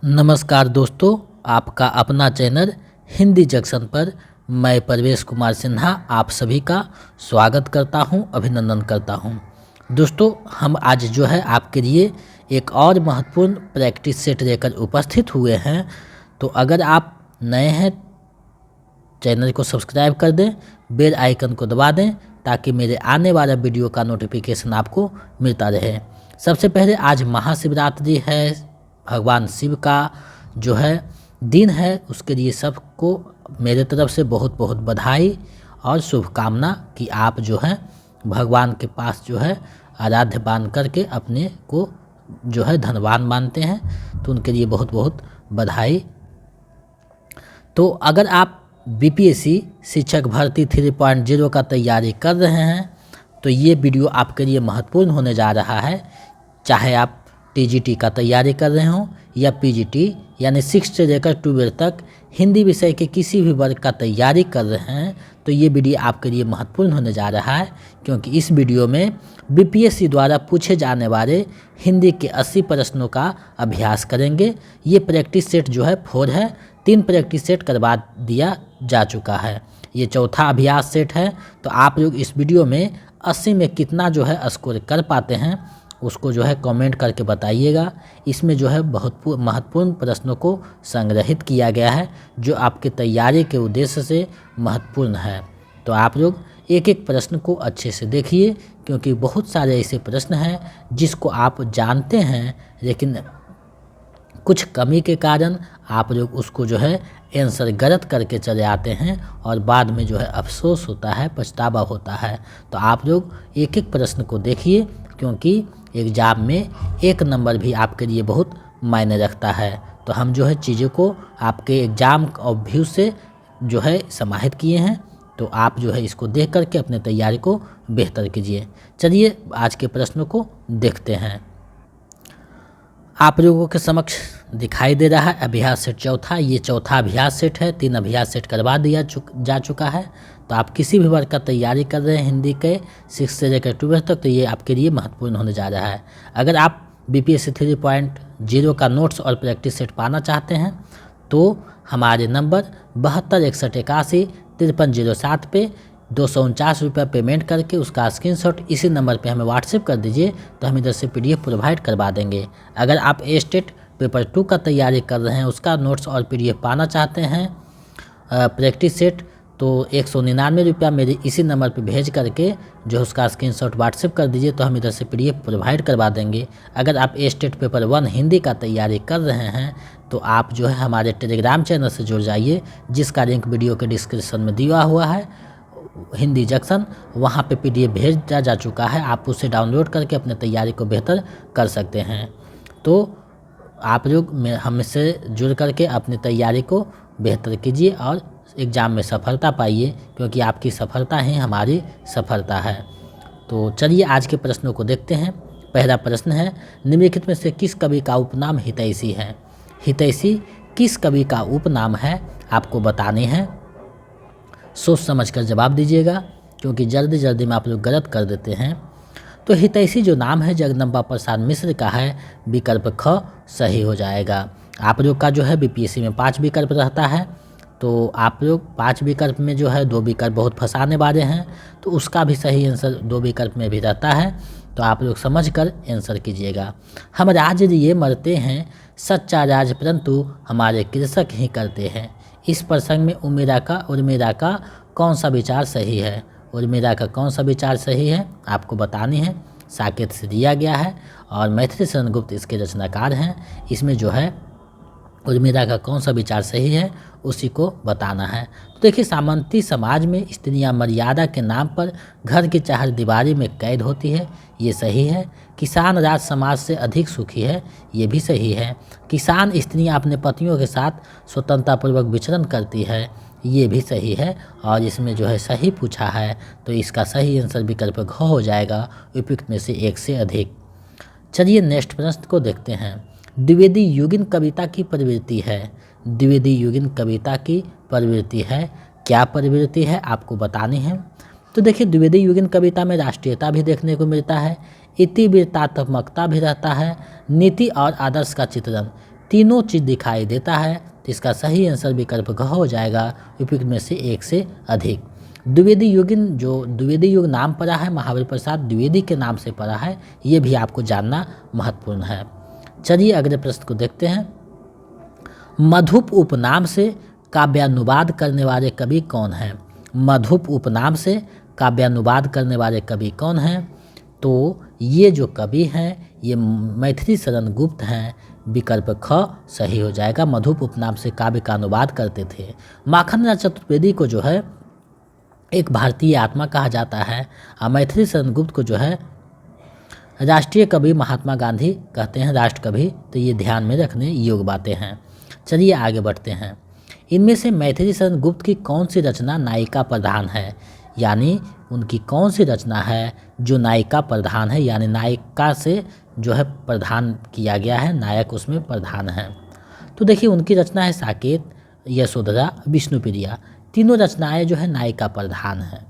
नमस्कार दोस्तों, आपका अपना चैनल हिंदी जंक्शन पर मैं परवेश कुमार सिन्हा आप सभी का स्वागत करता हूं, अभिनंदन करता हूं। दोस्तों, हम आज जो है आपके लिए एक और महत्वपूर्ण प्रैक्टिस सेट लेकर उपस्थित हुए हैं। तो अगर आप नए हैं, चैनल को सब्सक्राइब कर दें, बेल आइकन को दबा दें ताकि मेरे आने वाला वीडियो का नोटिफिकेशन आपको मिलता रहे। सबसे पहले आज महाशिवरात्रि है, भगवान शिव का जो है दिन है, उसके लिए सबको मेरे तरफ से बहुत बहुत बधाई और शुभकामना कि आप जो है भगवान के पास जो है आराध्य मान करके अपने को जो है धनवान मानते हैं, तो उनके लिए बहुत बहुत बधाई। तो अगर आप बीपीएससी शिक्षक भर्ती 3.0 का तैयारी कर रहे हैं तो ये वीडियो आपके लिए महत्वपूर्ण होने जा रहा है। चाहे आप टीजीटी का तैयारी कर रहे हों या पीजीटी यानी 6 से लेकर 12 तक हिंदी विषय के किसी भी वर्ग का तैयारी कर रहे हैं तो ये वीडियो आपके लिए महत्वपूर्ण होने जा रहा है, क्योंकि इस वीडियो में बीपीएससी द्वारा पूछे जाने वाले हिंदी के 80 प्रश्नों का अभ्यास करेंगे। ये प्रैक्टिस सेट जो है 4 है, 3 प्रैक्टिस सेट करवा दिया जा चुका है। ये चौथा अभ्यास सेट है। तो आप लोग इस वीडियो में 80 में कितना जो है स्कोर कर पाते हैं उसको जो है कमेंट करके बताइएगा। इसमें जो है बहुत महत्वपूर्ण प्रश्नों को संग्रहित किया गया है जो आपके तैयारी के उद्देश्य से महत्वपूर्ण है। तो आप लोग एक एक प्रश्न को अच्छे से देखिए, क्योंकि बहुत सारे ऐसे प्रश्न हैं जिसको आप जानते हैं लेकिन कुछ कमी के कारण आप लोग उसको जो है आंसर गलत करके चले आते हैं और बाद में जो है अफसोस होता है, पछतावा होता है। तो आप लोग एक एक प्रश्न को देखिए, क्योंकि एग्ज़ाम में 1 नंबर भी आपके लिए बहुत मायने रखता है। तो हम जो है चीज़ों को आपके एग्ज़ाम और व्यू से जो है समाहित किए हैं, तो आप जो है इसको देख करके अपने तैयारी को बेहतर कीजिए। चलिए आज के प्रश्नों को देखते हैं। आप लोगों के समक्ष दिखाई दे रहा है अभ्यास सेट चौथा। ये चौथा अभ्यास सेट है, 3 अभ्यास सेट करवा दिया जा चुका है। तो आप किसी भी वर्ग का तैयारी कर रहे हैं हिंदी के 6 से लेकर 12 तक तो ये आपके लिए महत्वपूर्ण होने जा रहा है। अगर आप बीपीएससी 3.0 का नोट्स और प्रैक्टिस सेट पाना चाहते हैं तो हमारे नंबर 7261815307 पे 249 रुपये पेमेंट करके उसका स्क्रीनशॉट इसी नंबर पे हमें व्हाट्सएप कर दीजिए, तो हम इधर से पीडीएफ प्रोवाइड करवा देंगे। अगर आप स्टेट पेपर 2 का तैयारी कर रहे हैं, उसका नोट्स और पीडीएफ पाना चाहते हैं प्रैक्टिस सेट, तो 199 रुपया मेरे इसी नंबर पे भेज करके जो उसका स्क्रीनशॉट व्हाट्सएप कर दीजिए, तो हम इधर से पीडीएफ प्रोवाइड करवा देंगे। अगर आप स्टेट पेपर 1 हिंदी का तैयारी कर रहे हैं तो आप जो है हमारे टेलीग्राम चैनल से जुड़ जाइए, जिसका लिंक वीडियो के डिस्क्रिप्शन में दिया हुआ है, हिंदी जंक्शन। वहाँ पे पीडीएफ भेजा जा चुका है, आप उसे डाउनलोड करके अपने तैयारी को बेहतर कर सकते हैं। तो आप लोग हमसे जुड़ करके अपनी तैयारी को बेहतर कीजिए और एग्ज़ाम में सफलता पाइए, क्योंकि आपकी सफलता ही हमारी सफलता है। तो चलिए आज के प्रश्नों को देखते हैं। पहला प्रश्न है, निम्नलिखित में से किस कवि का उपनाम हितैषी है? हितैषी किस कवि का उपनाम है आपको बताने हैं। सोच समझकर जवाब दीजिएगा, क्योंकि जल्दी जल्दी में आप लोग गलत कर देते हैं। तो हितैषी जो नाम है जगदम्बा प्रसाद मिश्र का है, विकल्प ख सही हो जाएगा। आप लोग का जो है बीपीएससी में 5 विकल्प रहता है, तो आप लोग 5 विकल्प में जो है 2 विकल्प बहुत फंसाने वाले हैं, तो उसका भी सही आंसर 2 विकल्प में भी रहता है। तो आप लोग समझ कर आंसर कीजिएगा। हम राज लिए मरते हैं, सच्चा राज परंतु हमारे कृषक ही करते हैं। इस प्रसंग में उर्मिला का कौन सा विचार सही है? उर्मिला का कौन सा विचार सही है आपको बतानी है। साकेत से दिया गया है और मैथिली शरण गुप्त इसके रचनाकार हैं। इसमें जो है उर्मिला का कौन सा विचार सही है उसी को बताना है। तो देखिए, सामंती समाज में स्त्रियां मर्यादा के नाम पर घर की चारदीवारी में कैद होती है, ये सही है। किसान राज समाज से अधिक सुखी है, ये भी सही है। किसान स्त्रियां अपने पतियों के साथ स्वतंत्रतापूर्वक विचरण करती है, ये भी सही है। और इसमें जो है सही पूछा है तो इसका सही आंसर विकल्प घ हो जाएगा, उपयुक्त में से 1 से अधिक। चलिए नेक्स्ट प्रश्न को देखते हैं। द्विवेदी युगिन कविता की प्रवृत्ति है। द्विवेदी युगिन कविता की प्रवृत्ति है, क्या प्रवृत्ति है आपको बतानी है। तो देखिए, द्विवेदी युगिन कविता में राष्ट्रीयता भी देखने को मिलता है, इतिवृत्तात्मकता भी रहता है, नीति और आदर्श का चित्रण। तीनों चीज़ दिखाई देता है, तो इसका सही आंसर विकल्प घ हो जाएगा, उपयुक्त में से एक से अधिक। द्विवेदी युगिन, जो द्विवेदी युग नाम पड़ा है महावीर प्रसाद द्विवेदी के नाम से पड़ा है, ये भी आपको जानना महत्वपूर्ण है। चलिए अगले प्रश्न को देखते हैं। मधुप उपनाम से काव्यानुवाद करने वाले कवि कौन हैं? मधुप उपनाम से काव्यानुवाद करने वाले कवि कौन हैं? तो ये जो कवि हैं ये मैथिली शरण गुप्त हैं, विकल्प ख सही हो जाएगा। मधुप उपनाम से काव्य का अनुवाद करते थे। माखनलाल चतुर्वेदी को जो है एक भारतीय आत्मा कहा जाता है, और मैथिली शरण गुप्त को जो है राष्ट्रीय कवि महात्मा गांधी कहते हैं, राष्ट्र कवि। तो ये ध्यान में रखने योग्य बातें हैं। चलिए आगे बढ़ते हैं। इनमें से मैथिली शरण गुप्त की कौन सी रचना नायिका प्रधान है? यानी उनकी कौन सी रचना है जो नायिका प्रधान है, यानी नायिका से जो है प्रधान किया गया है, नायक उसमें प्रधान है। तो देखिए उनकी रचना है साकेत, यशोधरा, विष्णुप्रिया। तीनों रचनाएं जो है नायिका प्रधान है।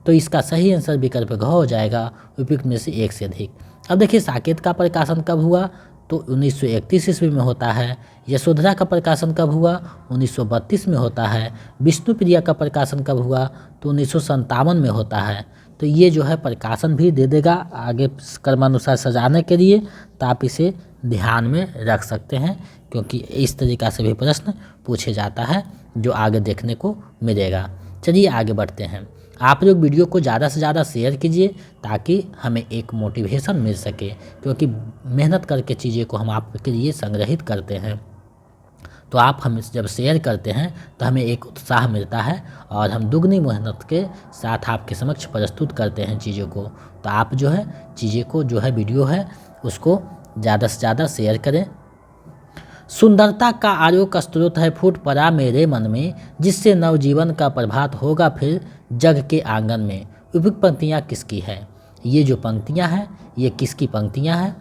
तो इसका सही आंसर विकल्प घ हो जाएगा, उपयुक्त में से एक से अधिक। अब देखिए साकेत का प्रकाशन कब हुआ? तो 1931 ईस्वी में होता है। यशोधरा का प्रकाशन कब हुआ? 1932 में होता है। विष्णुप्रिया का प्रकाशन कब हुआ? तो 1957 में होता है। तो ये जो है प्रकाशन भी दे देगा आगे क्रमानुसार सजाने के लिए, तो आप इसे ध्यान में रख सकते हैं, क्योंकि इस तरीक़ा से भी प्रश्न पूछे जाता है जो आगे देखने को मिलेगा। चलिए आगे बढ़ते हैं। आप लोग वीडियो को ज़्यादा से ज़्यादा शेयर कीजिए ताकि हमें एक मोटिवेशन मिल सके, क्योंकि मेहनत करके चीज़ें को हम आपके लिए संग्रहित करते हैं। तो आप हम जब शेयर करते हैं तो हमें एक उत्साह मिलता है और हम दुगनी मेहनत के साथ आपके समक्ष प्रस्तुत करते हैं चीज़ों को। तो आप जो है चीज़ें को जो है वीडियो है उसको ज़्यादा से ज़्यादा शेयर करें। सुंदरता का आलोक स्रोत है फूट पड़ा मेरे मन में, जिससे नवजीवन का प्रभात होगा फिर जग के आंगन में। उपयुक्त पंक्तियाँ किसकी है? ये जो पंक्तियाँ हैं ये किसकी पंक्तियाँ हैं?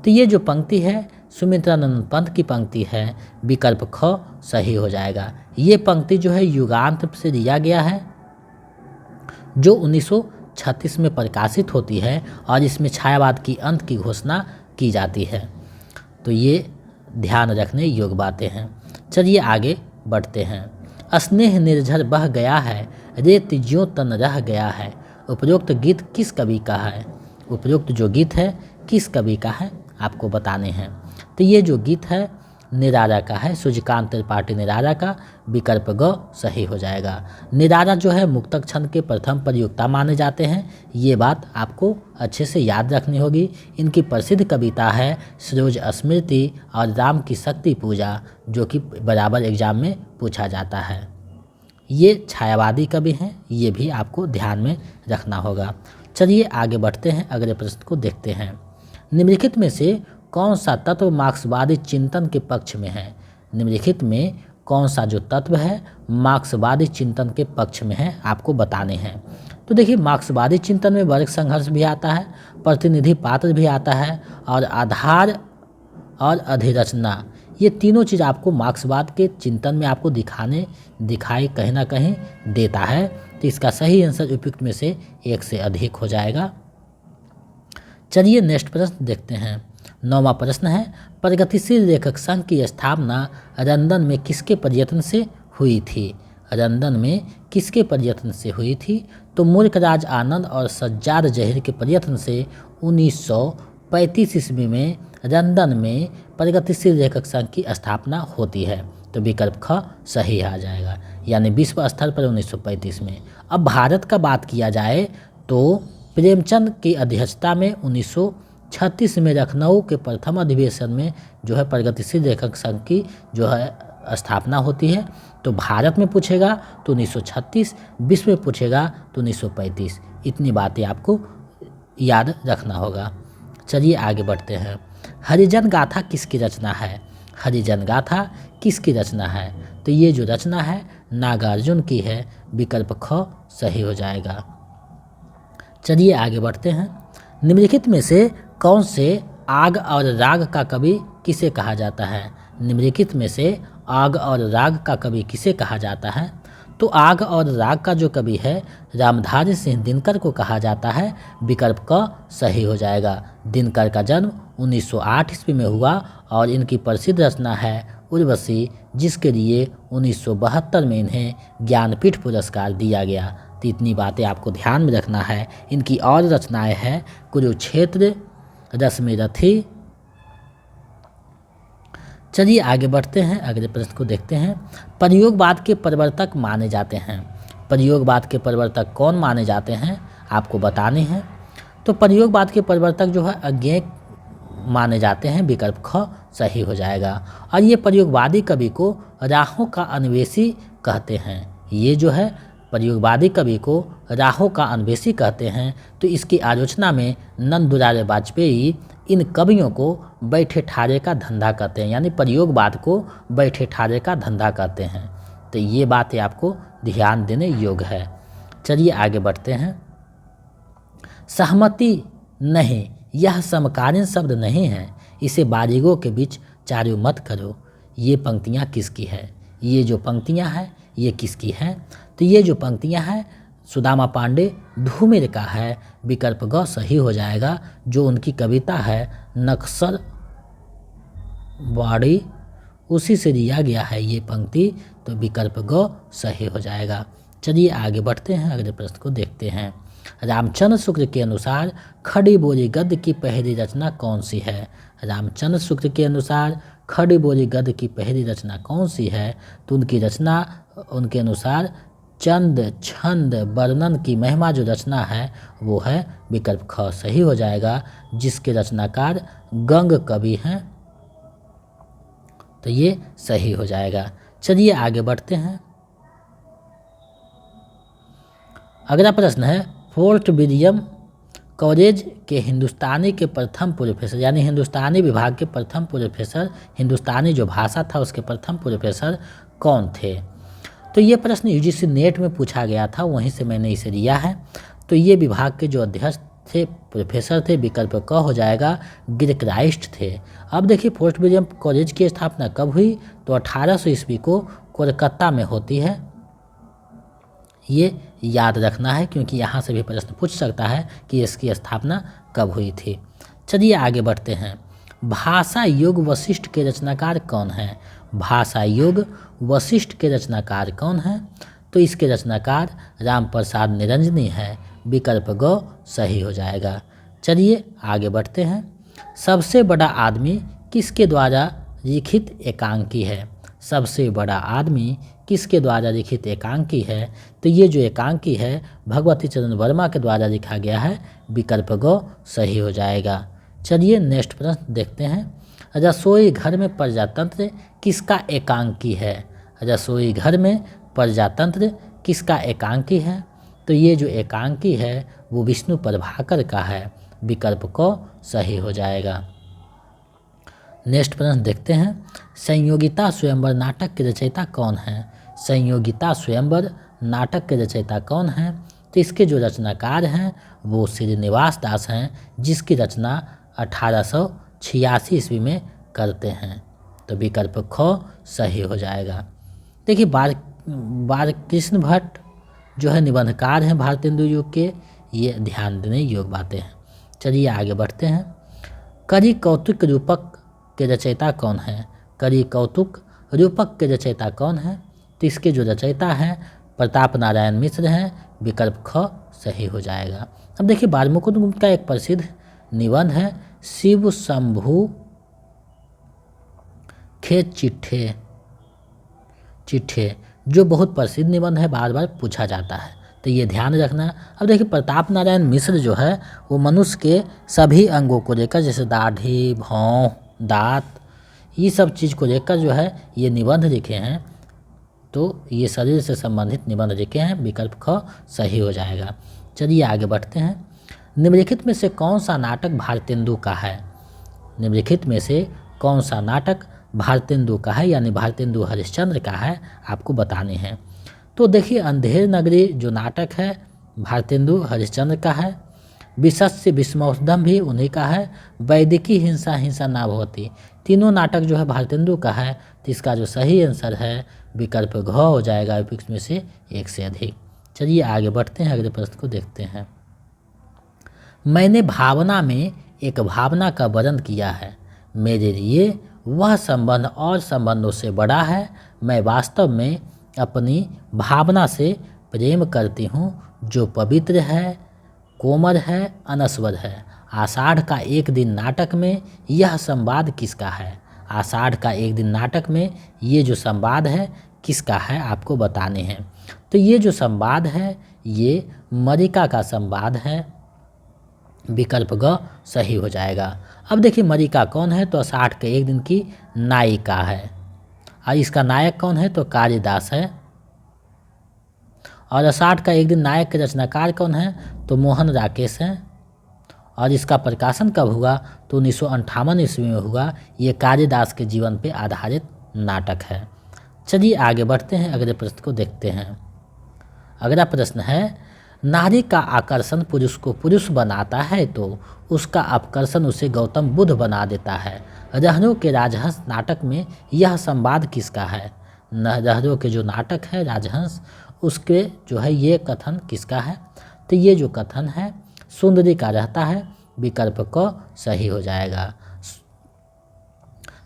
तो ये जो पंक्ति है सुमित्रानंद पंत की पंक्ति है, विकल्प ख सही हो जाएगा। ये पंक्ति जो है युगांत से दिया गया है, जो 1936 में प्रकाशित होती है और इसमें छायावाद की अंत की घोषणा की जाती है। तो ये ध्यान रखने योग्य बातें हैं। चलिए आगे बढ़ते हैं। स्नेह निर्झर बह गया है, रेत ज्यों तन रह गया है। उपरोक्त गीत किस कवि का है? उपरोक्त जो गीत है किस कवि का है आपको बताने हैं। तो ये जो गीत है निराला का है, सूर्यकांत त्रिपाठी निराला का, विकल्प ग सही हो जाएगा। निराला जो है मुक्तक छंद के प्रथम प्रयोक्ता माने जाते हैं, ये बात आपको अच्छे से याद रखनी होगी। इनकी प्रसिद्ध कविता है सरोज स्मृति और राम की शक्ति पूजा, जो कि बराबर एग्जाम में पूछा जाता है। ये छायावादी कवि हैं, ये भी आपको ध्यान में रखना होगा। चलिए आगे बढ़ते हैं, अगले प्रश्न को देखते हैं। निम्नलिखित में से कौन सा तत्व मार्क्सवादी चिंतन के पक्ष में है? निम्नलिखित में कौन सा जो तत्व है मार्क्सवादी चिंतन के पक्ष में है आपको बताने हैं। तो देखिए मार्क्सवादी चिंतन में वर्ग संघर्ष भी आता है, प्रतिनिधि पात्र भी आता है, और आधार और अधिरचना, ये तीनों चीज़ आपको मार्क्सवाद के चिंतन में आपको दिखाई कहीं ना कहीं देता है। तो इसका सही आंसर उपयुक्त में से एक से अधिक हो जाएगा। चलिए नेक्स्ट प्रश्न देखते हैं। 9वां प्रश्न है, प्रगतिशील लेखक संघ की स्थापना लंदन में किसके प्रयत्न से हुई थी? लंदन में किसके प्रयत्न से हुई थी? तो मुल्कराज आनंद और सज्जाद जहीर के प्रयत्न से 1935 ईस्वी में लंदन में प्रगतिशील लेखक संघ की स्थापना होती है। तो विकल्प ख सही आ जाएगा, यानी विश्व स्तर पर 1935 में। अब भारत का बात किया जाए तो प्रेमचंद की अध्यक्षता में 1936 में लखनऊ के प्रथम अधिवेशन में जो है प्रगतिशील लेखक संघ की जो है स्थापना होती है। तो भारत में पूछेगा तो 1936, विश्व में पूछेगा तो 1935। इतनी बातें आपको याद रखना होगा। चलिए आगे बढ़ते हैं। हरिजन गाथा किसकी रचना है? हरिजन गाथा किसकी रचना है? तो ये जो रचना है नागार्जुन की है, विकल्प ख सही हो जाएगा। चलिए आगे बढ़ते हैं। निम्नलिखित में से कौन से आग और राग का कवि किसे कहा जाता है? निम्नलिखित में से आग और राग का कवि किसे कहा जाता है? तो आग और राग का जो कवि है रामधारी सिंह दिनकर को कहा जाता है। विकल्प क सही हो जाएगा। दिनकर का जन्म 1908 ईस्वी में हुआ और इनकी प्रसिद्ध रचना है उर्वशी, जिसके लिए 1972 में इन्हें ज्ञानपीठ पुरस्कार दिया गया। तो इतनी बातें आपको ध्यान में रखना है। इनकी और रचनाएं हैं कुरुक्षेत्र, रश्मिरथी। चलिए आगे बढ़ते हैं, अगले प्रश्न को देखते हैं। प्रयोगवाद के प्रवर्तक माने जाते हैं। प्रयोगवाद के प्रवर्तक कौन माने जाते हैं आपको बताने हैं। तो प्रयोगवाद के प्रवर्तक जो है अज्ञेय माने जाते हैं। विकल्प ख सही हो जाएगा। और ये प्रयोगवादी कवि को राहों का अन्वेषी कहते हैं। ये जो है प्रयोगवादी कवि को राहों का अन्वेषी कहते हैं। तो इसकी आलोचना में नंद दुलारे वाजपेयी इन कवियों को बैठे ठाड़े का धंधा कहते हैं, यानी प्रयोगवाद को बैठे ठाड़े का धंधा कहते हैं। तो ये बातें आपको ध्यान देने योग्य है। चलिए आगे बढ़ते हैं। सहमति नहीं, यह समकालीन शब्द नहीं है, इसे बारीगों के बीच चारों मत करो। ये पंक्तियाँ किसकी है? ये जो पंक्तियाँ हैं ये किसकी हैं? तो ये जो पंक्तियाँ हैं सुदामा पांडे धूमिल का है। विकल्प ग सही हो जाएगा। जो उनकी कविता है नक्सल वाड़ी, उसी से लिया गया है ये पंक्ति। तो विकल्प ग सही हो जाएगा। चलिए आगे बढ़ते हैं, अगले प्रश्न को देखते हैं। रामचंद्र शुक्ल के अनुसार खड़ी बोली गद्य की पहली रचना कौन सी है? रामचंद्र शुक्ल के अनुसार खड़ी बोली गद्य की पहली रचना कौन सी है? तो उनकी रचना उनके अनुसार चंद छंद वर्णन की महिमा जो रचना है वो है। विकल्प ख सही हो जाएगा, जिसके रचनाकार गंग कवि हैं। तो ये सही हो जाएगा। चलिए आगे बढ़ते हैं। अगला प्रश्न है फोर्ट विलियम कॉलेज के हिंदुस्तानी के प्रथम प्रोफेसर, यानी हिंदुस्तानी विभाग के प्रथम प्रोफेसर, हिंदुस्तानी जो भाषा था उसके प्रथम प्रोफेसर कौन थे? तो ये प्रश्न यूजीसी नेट में पूछा गया था, वहीं से मैंने इसे लिया है। तो ये विभाग के जो अध्यक्ष थे, प्रोफेसर थे, विकल्प क हो जाएगा, गिलक्राइस्ट थे। अब देखिए फोर्ट विलियम कॉलेज की स्थापना कब हुई? तो 1800 ईस्वी को कोलकाता में होती है। ये याद रखना है क्योंकि यहाँ से भी प्रश्न पूछ सकता है कि इसकी स्थापना कब हुई थी। चलिए आगे बढ़ते हैं। भाषा योग वशिष्ठ के रचनाकार कौन है? भाषा योग वशिष्ठ के रचनाकार कौन है? तो इसके रचनाकार राम प्रसाद निरंजनी है। विकल्प ग सही हो जाएगा। चलिए आगे बढ़ते हैं। सबसे बड़ा आदमी किसके द्वारा लिखित एकांकी है? सबसे बड़ा आदमी किसके द्वारा लिखित एकांकी है? तो ये जो एकांकी है भगवती चरण वर्मा के द्वारा लिखा गया है। विकल्प ग सही हो जाएगा। चलिए नेक्स्ट प्रश्न देखते हैं। रसोई घर में प्रजातंत्र किसका एकांकी है? रसोई घर में प्रजातंत्र किसका एकांकी है? तो ये जो एकांकी है वो विष्णु प्रभाकर का है। विकल्प क सही हो जाएगा। नेक्स्ट प्रश्न देखते हैं। संयोगिता स्वयंवर नाटक के रचयिता कौन है? संयोगिता स्वयंवर नाटक के रचयिता कौन है? तो इसके जो रचनाकार हैं वो श्रीनिवास दास हैं, जिसकी रचना 1886 ईस्वी में करते हैं। तो विकल्प ख सही हो जाएगा। देखिए बालकृष्ण भट्ट जो है निबंधकार हैं भारतेंदु युग के, ये ध्यान देने योग्य बातें हैं। चलिए आगे बढ़ते हैं। कवि कौतुक रूपक के रचयिता कौन है? कवि कौतुक रूपक के रचयिता कौन है? तो इसके जो रचयिता हैं प्रताप नारायण मिश्र हैं। विकल्प ख सही हो जाएगा। अब देखिए बालमुकुंद गुप्त का एक प्रसिद्ध निबंध है शिव शंभु खेत चिट्ठे चिट्ठे, जो बहुत प्रसिद्ध निबंध है, बार बार पूछा जाता है, तो ये ध्यान रखना। अब देखिए प्रताप नारायण मिश्र जो है वो मनुष्य के सभी अंगों को लेकर, जैसे दाढ़ी, भौं, दांत, ये सब चीज़ को लेकर जो है ये निबंध लिखे हैं। तो ये शरीर से संबंधित निबंध लिखे हैं। विकल्प ख सही हो जाएगा। चलिए आगे बढ़ते हैं। निम्नलिखित में से कौन सा नाटक भारतेंदु का है? निम्नलिखित में से कौन सा नाटक भारतेंदु का है, यानी भारतेंदु हरिश्चंद्र का है, आपको बताने हैं। तो देखिए अंधेर नगरी जो नाटक है भारतेंदु हरिश्चंद्र का है। विशस्य विस्मौषधम भी उन्हीं का है। वैदिकी हिंसा हिंसा ना भवती, तीनों नाटक जो है भारतेंदु का है, तो इसका जो सही आंसर है विकल्प घ हो जाएगा, उपयुक्त में से एक से अधिक। चलिए आगे बढ़ते हैं, अगले प्रश्न को देखते हैं। मैंने भावना में एक भावना का वर्णन किया है, मेरे लिए वह संबंध और संबंधों से बड़ा है। मैं वास्तव में अपनी भावना से प्रेम करती हूँ, जो पवित्र है, कोमल है, अनश्वर है। आषाढ़ का एक दिन नाटक में यह संवाद किसका है? आषाढ़ का एक दिन नाटक में ये जो संवाद है किसका है, आपको बताने हैं। तो ये जो संवाद है ये मरिका का संवाद है, विकल्प ग सही हो जाएगा। अब देखिए मरिका कौन है, तो आषाढ़ के एक दिन की नायिका है, और इसका नायक कौन है, तो कालिदास है। और आषाढ़ का एक दिन नायक के रचनाकार कौन है, तो मोहन राकेश हैं। और इसका प्रकाशन कब हुआ, तो 1958 ईस्वी में हुआ। ये कालिदास के जीवन पे आधारित नाटक है। चलिए आगे बढ़ते हैं, अगले प्रश्न को देखते हैं। अगला प्रश्न है, नारी का आकर्षण पुरुष को पुरुष बनाता है तो उसका आकर्षण उसे गौतम बुद्ध बना देता है। रहरों के राजहंस नाटक में यह संवाद किसका है? रहरों के जो नाटक है राजहंस, उसके जो है ये कथन किसका है? तो ये जो कथन है सुंदरी का रहता है, विकल्प क सही हो जाएगा।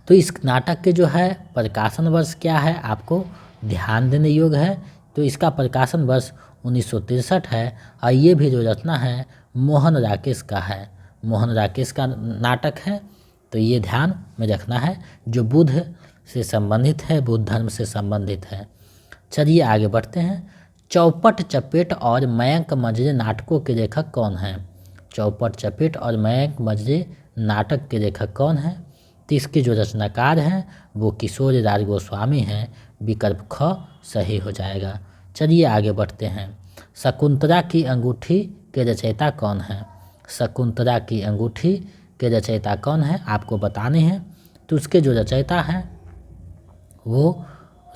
तो इस नाटक के जो है प्रकाशन वर्ष क्या है, आपको ध्यान देने योग्य है। तो इसका प्रकाशन वर्ष 1963 है, और ये भी जो रचना है मोहन राकेश का है। मोहन राकेश का नाटक है, तो ये ध्यान में रखना है, जो बुद्ध से संबंधित है, बुद्ध धर्म से संबंधित है। चलिए आगे बढ़ते हैं। चौपट चपेट और मयंक मजरे नाटकों के लेखक कौन हैं? चौपट चपेट और मयंक मजरे नाटक के लेखक कौन हैं? तो इसके जो रचनाकार हैं वो किशोर राज गोस्वामी हैं, विकल्प ख सही हो जाएगा। चलिए आगे बढ़ते हैं। शकुंतला की अंगूठी के रचयिता कौन है? शकुंतला की अंगूठी के रचयिता कौन है, आपको बताने हैं। तो उसके जो रचयिता हैं वो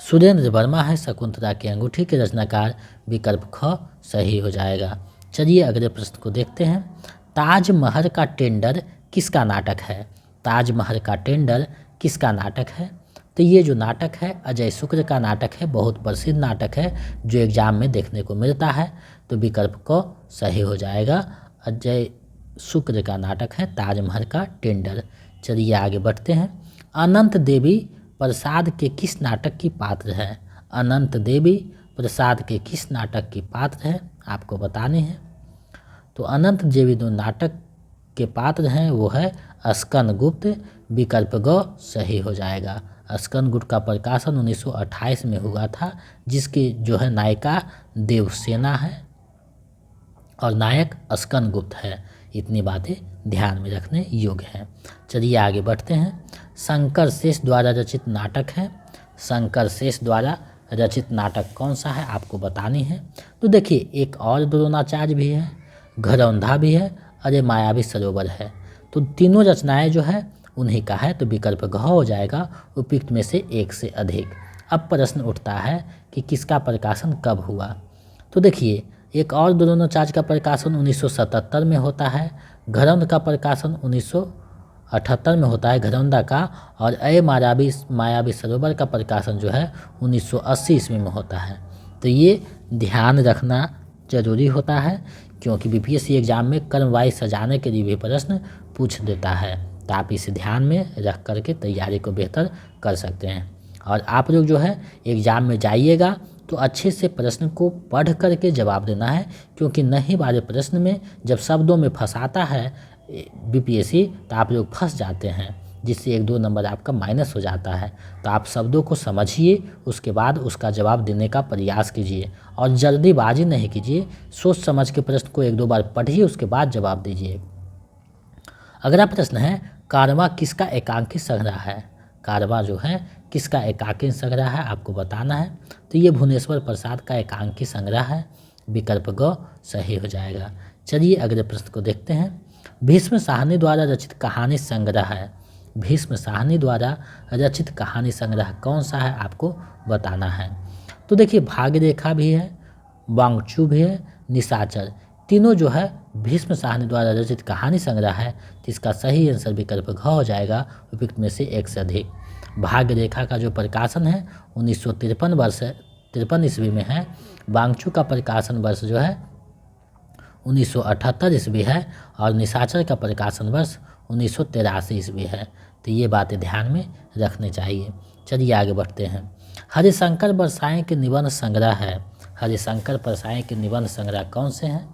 सुरेंद्र वर्मा है। शकुंतला की अंगूठी के रचनाकार, विकल्प ख सही हो जाएगा। चलिए अगले प्रश्न को देखते हैं। ताजमहल का टेंडर किसका नाटक है? ताजमहल का टेंडर किसका नाटक है? तो ये जो नाटक है अजय शुक्ल का नाटक है, बहुत प्रसिद्ध नाटक है जो एग्जाम में देखने को मिलता है। तो विकल्प क सही हो जाएगा, अजय शुक्ल का नाटक है ताजमहल का टेंडर। चलिए आगे बढ़ते हैं। अनंत देवी प्रसाद के किस नाटक की पात्र है? अनंत देवी प्रसाद के किस नाटक की पात्र है, आपको बताने हैं। तो अनंत देवी जो नाटक के पात्र हैं वो है अस्कन गुप्त, विकल्प ग सही हो जाएगा। अस्कन गुप्त का प्रकाशन 1928 में हुआ था, जिसकी जो है नायिका देवसेना है और नायक अस्कन गुप्त है। इतनी बातें ध्यान में रखने योग्य हैं। चलिए आगे बढ़ते हैं। शंकर शेष द्वारा रचित नाटक है। शंकर शेष द्वारा रचित नाटक कौन सा है, आपको बतानी है। तो देखिए एक और द्रोणाचार्य भी है, घरौंधा भी है, अरे मायावी सरोवर है। तो तीनों रचनाएं जो है उन्हीं का है, तो विकल्प घ हो जाएगा, उपयुक्त में से एक से अधिक। अब प्रश्न उठता है कि किसका प्रकाशन कब हुआ। तो देखिए एक और द्रोणाचार्य का प्रकाशन 1977 में होता है, घरौंद का प्रकाशन 1978 में होता है घरौंदा का, और अय मायावी सरोवर का प्रकाशन जो है 1980 ईस्वी में होता है। तो ये ध्यान रखना जरूरी होता है, क्योंकि बीपीएससी एग्जाम में क्रमवाइज सजाने के लिए भी प्रश्न पूछ देता है। तो आप इसे ध्यान में रख करके तैयारी को बेहतर कर सकते हैं। और आप लोग जो है एग्ज़ाम में जाइएगा तो अच्छे से प्रश्न को पढ़ करके जवाब देना है, क्योंकि नहीं वाले प्रश्न में जब शब्दों में फंसाता है बीपीएससी तो आप लोग फंस जाते हैं, जिससे 1-2 नंबर आपका माइनस हो जाता है। तो आप शब्दों को समझिए, उसके बाद उसका जवाब देने का प्रयास कीजिए और जल्दीबाजी नहीं कीजिए। सोच समझ के प्रश्न को 1-2 बार पढ़िए, उसके बाद जवाब दीजिए। अगला प्रश्न है, कारवां किसका एकांकी संग्रह है? कारवां जो है किसका एकांकी संग्रह है, आपको बताना है। तो ये भुवनेश्वर प्रसाद का एकांकी संग्रह है, विकल्प ग सही हो जाएगा। चलिए अगले प्रश्न को देखते हैं। भीष्म साहनी द्वारा रचित कहानी संग्रह है। भीष्म साहनी द्वारा रचित कहानी संग्रह कौन सा है, आपको बताना है। तो देखिए भाग्य रेखा भी है, वांगचू भी है, निशाचर, तीनों जो है भीष्म साहनी द्वारा रचित कहानी संग्रह है, तो इसका सही आंसर विकल्प घ हो जाएगा, उपयुक्त में से एक से अधिक। भाग्य रेखा का जो प्रकाशन है 1953 ईस्वी में है। वांगचू का प्रकाशन वर्ष जो है 1978 ईस्वी है और निशाचर का प्रकाशन वर्ष 1983 ईस्वी है। तो ये बातें ध्यान में रखनी चाहिए। चलिए आगे बढ़ते हैं। हरिशंकर बरसाए के निबंध संग्रह है। हरिशंकर बरसाए के निबंध संग्रह कौन से हैं?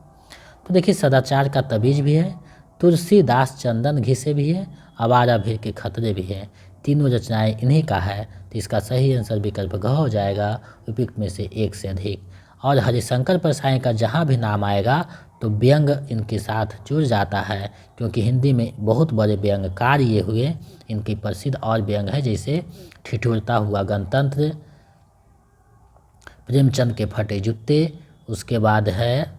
तो देखिए, सदाचार का तबीज भी है, तुलसीदास चंदन घिसे भी है, आवारा भीड़ के खतरे भी है। तीनों रचनाएं इन्हीं का है, तो इसका सही आंसर विकल्प घ हो जाएगा, उपयुक्त में से एक से अधिक। और हरिशंकर परसाई का जहाँ भी नाम आएगा तो व्यंग इनके साथ जुड़ जाता है, क्योंकि हिंदी में बहुत बड़े व्यंगकार ये हुए। इनकी प्रसिद्ध और व्यंग है, जैसे ठिठुरता हुआ गणतंत्र, प्रेमचंद के फटे जूते, उसके बाद है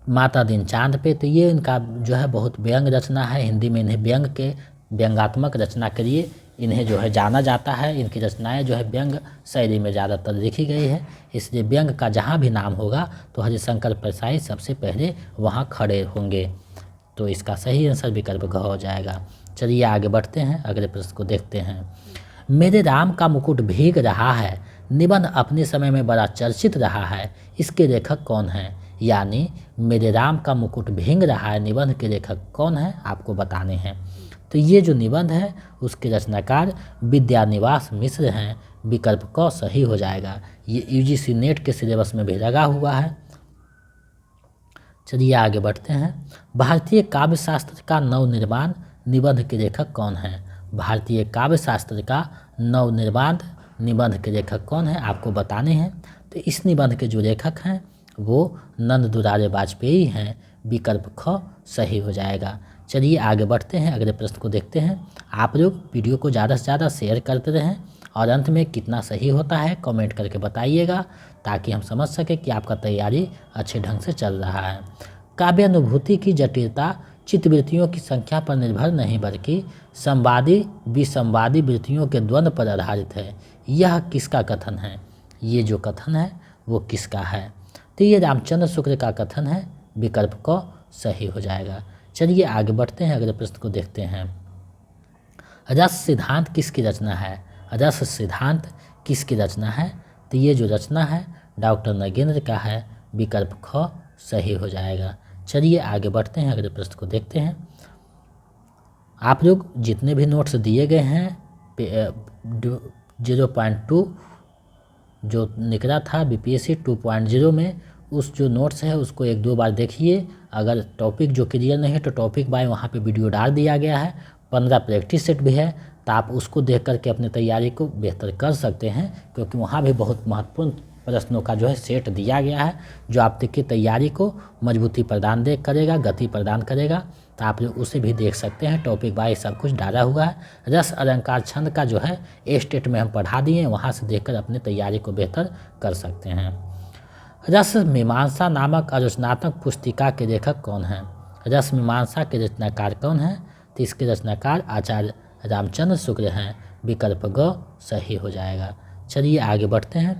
माता दिन चांद पे। तो ये इनका जो है बहुत व्यंग रचना है। हिंदी में इन्हें व्यंगात्मक रचना के लिए इन्हें जो है जाना जाता है। इनकी रचनाएं जो है व्यंग शैली में ज़्यादातर लिखी गई है, इसलिए व्यंग का जहाँ भी नाम होगा तो हरिशंकर परसाई सबसे पहले वहाँ खड़े होंगे। तो इसका सही आंसर विकल्प घ हो जाएगा। चलिए आगे बढ़ते हैं, अगले प्रश्न को देखते हैं। मेरे राम का मुकुट भीग रहा है निबंध अपने समय में बड़ा चर्चित रहा है, इसके लेखक कौन हैं? यानी मेरे राम का मुकुट भीग रहा है निबंध के लेखक कौन है, आपको बताने हैं। तो ये जो निबंध है उसके रचनाकार विद्यानिवास मिश्र हैं, विकल्प क सही हो जाएगा। ये यूजीसी नेट के सिलेबस में भी लगा हुआ है। चलिए आगे बढ़ते हैं। भारतीय काव्य शास्त्र का नवनिर्माण निबंध के लेखक कौन है? भारतीय काव्य शास्त्र का नवनिर्माण निबंध के लेखक कौन है, आपको बताने हैं। तो इस निबंध के जो लेखक हैं वो नंद दुलारे वाजपेयी हैं, विकल्प ख सही हो जाएगा। चलिए आगे बढ़ते हैं, अगले प्रश्न को देखते हैं। आप लोग वीडियो को ज़्यादा से ज़्यादा शेयर करते रहें और अंत में कितना सही होता है कमेंट करके बताइएगा, ताकि हम समझ सकें कि आपका तैयारी अच्छे ढंग से चल रहा है। काव्यानुभूति की जटिलता चित्तवृत्तियों की संख्या पर निर्भर नहीं, बल्कि संवादी विसंवादी वृत्तियों के द्वंद्व पर आधारित है। यह किसका कथन है? ये जो कथन है वो किसका है? तो ये रामचंद्र शुक्ल का कथन है, विकल्प क सही हो जाएगा। चलिए आगे बढ़ते हैं, अगले प्रश्न को देखते हैं। रस सिद्धांत किसकी रचना है? रस सिद्धांत किसकी रचना है? तो ये जो रचना है डॉक्टर नगेंद्र का है, विकल्प ख सही हो जाएगा। चलिए आगे बढ़ते हैं, अगले प्रश्न को देखते हैं। आप लोग जितने भी नोट्स दिए गए हैं 0.2 जो निकला था बीपीएससी 2.0 में, उस जो नोट्स है उसको एक दो बार देखिए। अगर टॉपिक जो क्लियर नहीं है तो टॉपिक बाय वहाँ पे वीडियो डाल दिया गया है। 15 प्रैक्टिस सेट भी है, तो आप उसको देख करके अपनी तैयारी को बेहतर कर सकते हैं, क्योंकि वहाँ भी बहुत महत्वपूर्ण प्रश्नों का जो है सेट दिया गया है, जो आपकी तैयारी को मजबूती प्रदान करेगा, गति प्रदान करेगा। तो आप लोग उसे भी देख सकते हैं, टॉपिक वाई सब कुछ डाला हुआ है। रस अलंकार छंद का जो है ए स्टेट में हम पढ़ा दिए हैं, वहाँ से देखकर अपनी तैयारी को बेहतर कर सकते हैं। रस मीमांसा नामक आलोचनात्मक पुस्तिका के लेखक कौन हैं? रस मीमांसा के रचनाकार कौन हैं? तो इसके रचनाकार आचार्य रामचंद्र शुक्ल हैं, विकल्प ग सही हो जाएगा। चलिए आगे बढ़ते हैं।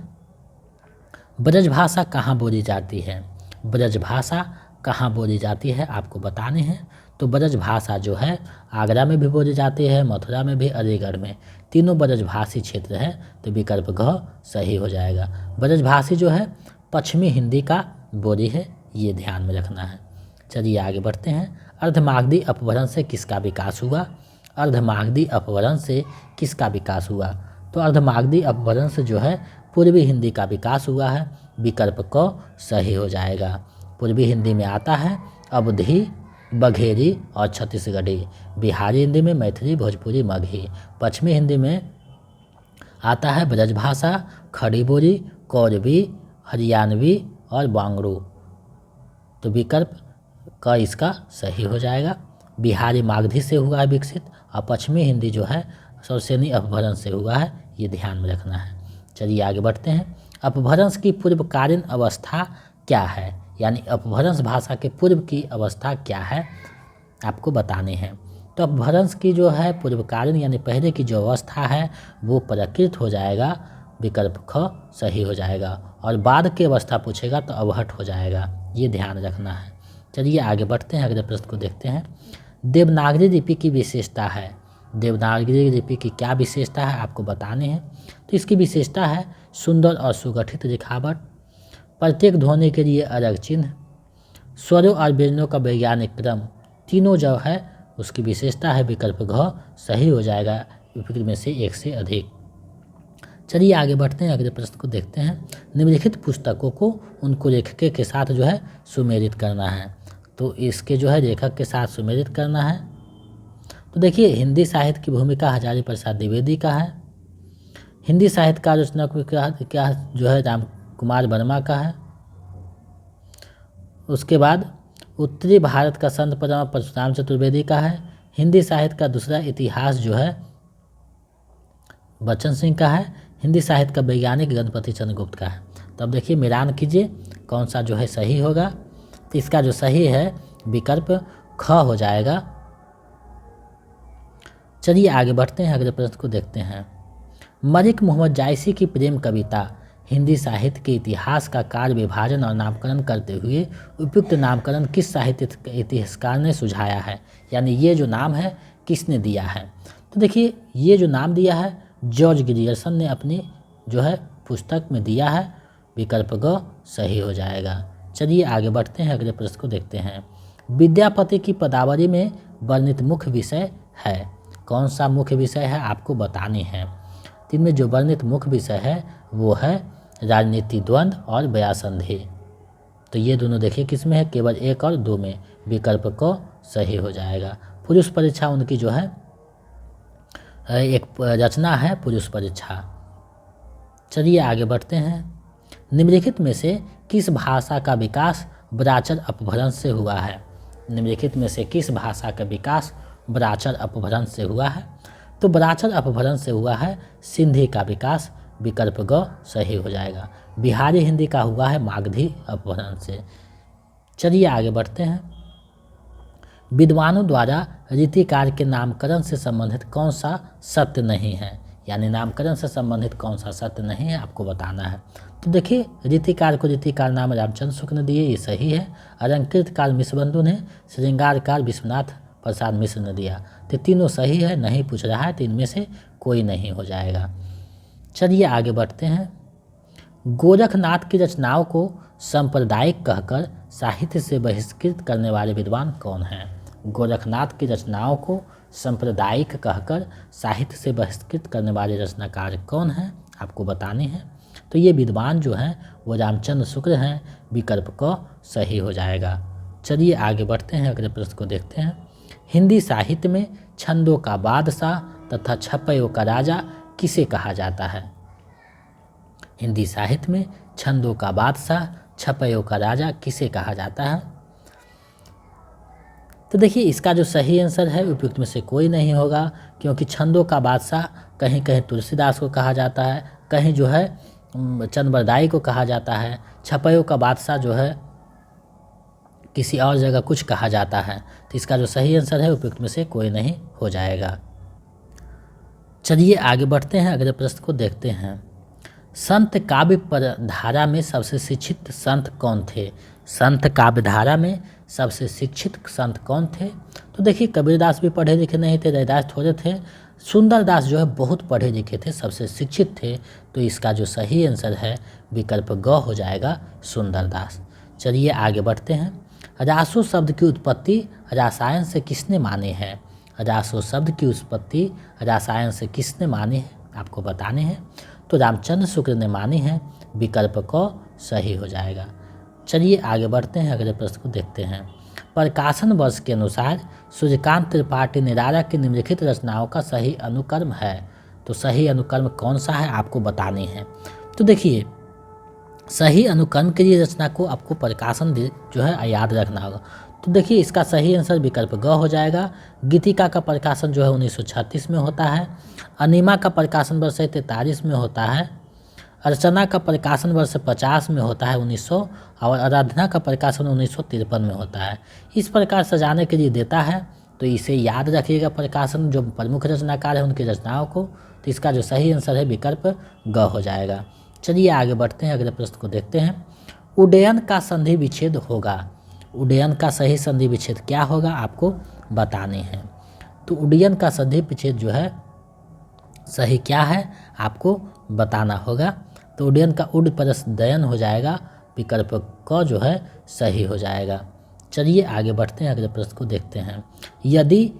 ब्रज भाषा कहाँ बोली जाती है? ब्रज भाषा कहाँ बोली जाती है, आपको बताने हैं। तो ब्रज भाषा जो है आगरा में भी बोली जाती है, मथुरा में भी, अलीगढ़ में, तीनों ब्रजभाषी क्षेत्र है, तो विकल्प घ सही हो जाएगा। ब्रजभाषी जो है पश्चिमी हिंदी का बोली है, ये ध्यान में रखना है। चलिए आगे बढ़ते हैं। अर्धमागधी अपभ्रंश से किसका विकास हुआ? अर्धमागधी अपभ्रंश से किसका विकास हुआ? तो अर्धमागधी अपभ्रंश जो है पूर्वी हिंदी का विकास हुआ है, विकल्प क सही हो जाएगा। पूर्वी हिंदी में आता है अवधी, बघेरी और छत्तीसगढ़ी। बिहारी हिंदी में मैथिली, भोजपुरी, मगही। पश्चिमी हिंदी में आता है ब्रजभाषा, खड़ी बोली, कौरवी, हरियाणवी और बांगड़ू। तो विकल्प का इसका सही हो जाएगा। बिहारी मागधी से हुआ है विकसित, और पश्चिमी हिंदी जो है सौसेनी अपभ्रंश से हुआ है, ये ध्यान में रखना है। चलिए आगे बढ़ते हैं। अपभ्रंश की पूर्वकालीन अवस्था क्या है? यानी अपभ्रंश भाषा के पूर्व की अवस्था क्या है, आपको बताने हैं। तो अपभ्रंश की जो है पूर्वकालीन यानी पहले की जो अवस्था है वो प्राकृत हो जाएगा, विकल्प ख सही हो जाएगा। और बाद की अवस्था पूछेगा तो अवहट हो जाएगा, ये ध्यान रखना है। चलिए आगे बढ़ते हैं, अगले प्रश्न को देखते हैं। देवनागरी लिपि की विशेषता है, देवनागरी लिपि की क्या विशेषता है आपको बताने हैं। तो इसकी विशेषता है सुंदर और सुगठित लिखावट, प्रत्येक ध्वनि के लिए अलग चिन्ह, स्वरों और व्यंजनों का वैज्ञानिक क्रम, तीनों जो है उसकी विशेषता है। विकल्प घ सही हो जाएगा, उपयुक्त में से एक से अधिक। चलिए आगे बढ़ते हैं, अगले प्रश्न को देखते हैं। निम्नलिखित पुस्तकों को उनको लेखक के साथ जो है सुमेलित करना है। तो इसके जो है लेखक के साथ सुमेलित करना है। तो देखिए, हिंदी साहित्य की भूमिका हजारी प्रसाद द्विवेदी का है। हिंदी साहित्य का रचना क्या जो है राम कुमार वर्मा का है। उसके बाद उत्तरी भारत का संत परमा परशुराम चतुर्वेदी का है। हिंदी साहित्य का दूसरा इतिहास जो है बच्चन सिंह का है। हिंदी साहित्य का वैज्ञानिक गणपति चंद्र गुप्त का है। तो अब देखिए मिलान कीजिए कौन सा जो है सही होगा। तो इसका जो सही है विकल्प ख हो जाएगा। चलिए आगे बढ़ते हैं, अगले प्रश्न को देखते हैं। मलिक मोहम्मद जायसी की प्रेम कविता हिंदी साहित्य के इतिहास का कार्य विभाजन और नामकरण करते हुए उपयुक्त नामकरण किस साहित्य इतिहासकार ने सुझाया है, यानी ये जो नाम है किसने दिया है। तो देखिए ये जो नाम दिया है जॉर्ज ग्रियर्सन ने अपनी जो है पुस्तक में दिया है। विकल्प ग सही हो जाएगा। चलिए आगे बढ़ते हैं, अगले प्रश्न को देखते हैं। विद्यापति की पदावली में वर्णित मुख्य विषय है, कौन सा मुख्य विषय है आपको बतानी है। इनमें जो वर्णित मुख्य विषय है वो है राजनीति, द्वंद्व और व्यासंधि। तो ये दोनों देखिए किस में है, केवल 1 और 2 में। विकल्प को सही हो जाएगा। पुरुष परीक्षा उनकी जो है एक रचना है, पुरुष परीक्षा। चलिए आगे बढ़ते हैं। निम्नलिखित में से किस भाषा का विकास बराचर अपभ्रंश से हुआ है। निम्नलिखित में से किस भाषा का विकास बराचर अपभ्रंश से हुआ है। तो बराचर अपभ्रंश से हुआ है सिंधी का विकास। विकल्प ग सही हो जाएगा। बिहारी हिंदी का हुआ है मागधी अपभ्रंश से। चलिए आगे बढ़ते हैं। विद्वानों द्वारा रीतिकार के नामकरण से संबंधित कौन सा सत्य नहीं है, यानी नामकरण से संबंधित कौन सा सत्य नहीं है आपको बताना है। तो देखिए रीतिकार को रीतिकार नाम रामचंद्र शुक्ल ने दिए, ये सही है। अलंकृतकार मिश्रबंधु ने, श्रृंगारकार विश्वनाथ प्रसाद मिश्र ने दिया। तो तीनों सही है, नहीं पूछ रहा है तो इनमें से कोई नहीं हो जाएगा। चलिए आगे बढ़ते हैं। गोरखनाथ की रचनाओं को सांप्रदायिक कहकर साहित्य से बहिष्कृत करने वाले विद्वान कौन हैं। गोरखनाथ की रचनाओं को सांप्रदायिक कहकर साहित्य से बहिष्कृत करने वाले रचनाकार कौन हैं आपको बताने हैं। तो ये विद्वान जो हैं वो रामचंद्र शुक्ल हैं। विकल्प को सही हो जाएगा। चलिए आगे बढ़ते हैं, अगले प्रश्न को देखते हैं। हिंदी साहित्य में छंदों का बादशाह तथा छपैयों का राजा किसे कहा जाता है। हिंदी साहित्य में छंदों का बादशाह, छपैयों का राजा किसे कहा जाता है। तो देखिए इसका जो सही आंसर है उपयुक्त में से कोई नहीं होगा, क्योंकि छंदों का बादशाह कहीं कहीं तुलसीदास को कहा जाता है, कहीं जो है चंद्रबरदाई को कहा जाता है। छपैयों का बादशाह जो है किसी और जगह कुछ कहा जाता है। तो इसका जो सही आंसर है उपयुक्त में से कोई नहीं हो जाएगा। चलिए आगे बढ़ते हैं, अगले प्रश्न को देखते हैं। संत काव्य धारा में सबसे शिक्षित संत कौन थे। संत काव्य धारा में सबसे शिक्षित संत कौन थे। तो देखिए कबीरदास भी पढ़े लिखे नहीं थे, रैदास थोड़े थे। सुंदरदास जो है बहुत पढ़े लिखे थे, सबसे शिक्षित थे। तो इसका जो सही आंसर है विकल्प ग हो जाएगा, सुंदरदास। चलिए आगे बढ़ते हैं। रासो शब्द की उत्पत्ति रसायन से किसने मानी है। रासो शब्द की उत्पत्ति रसायन से किसने मानी है आपको बताने हैं। तो रामचंद्र शुक्ल ने मानी है। विकल्प को सही हो जाएगा। चलिए आगे बढ़ते हैं, अगले प्रश्न को देखते हैं। प्रकाशन वर्ष के अनुसार सूर्यकांत त्रिपाठी निराला की निम्नलिखित रचनाओं का सही अनुक्रम है। तो सही अनुक्रम कौन सा है आपको बतानी है। तो देखिए सही अनुक्रम के लिए रचना को आपको प्रकाशन जो है याद रखना होगा। तो देखिए इसका सही आंसर विकल्प ग हो जाएगा। गीतिका का प्रकाशन जो है 1936 में होता है। अनिमा का प्रकाशन वर्ष 43 में होता है। अर्चना का प्रकाशन वर्ष 50 में होता है 1900, और आराधना का प्रकाशन 1953 में होता है। इस प्रकार सजाने के लिए देता है, तो इसे याद रखिएगा। प्रकाशन जो प्रमुख रचनाकार है उनकी रचनाओं को, तो इसका जो सही आंसर है विकल्प ग हो जाएगा। चलिए आगे बढ़ते हैं, अगले प्रश्न को देखते हैं। उड्डयन का संधि विच्छेद होगा। उड्डयन का सही संधि विच्छेद क्या होगा आपको बताने हैं। तो उड्डयन का संधि विच्छेद जो है सही क्या है आपको बताना होगा। तो उड्डयन का उड परस दयन हो जाएगा, विकल्प क जो है सही हो जाएगा। चलिए आगे बढ़ते हैं, अगले प्रश्न को देखते हैं। यदि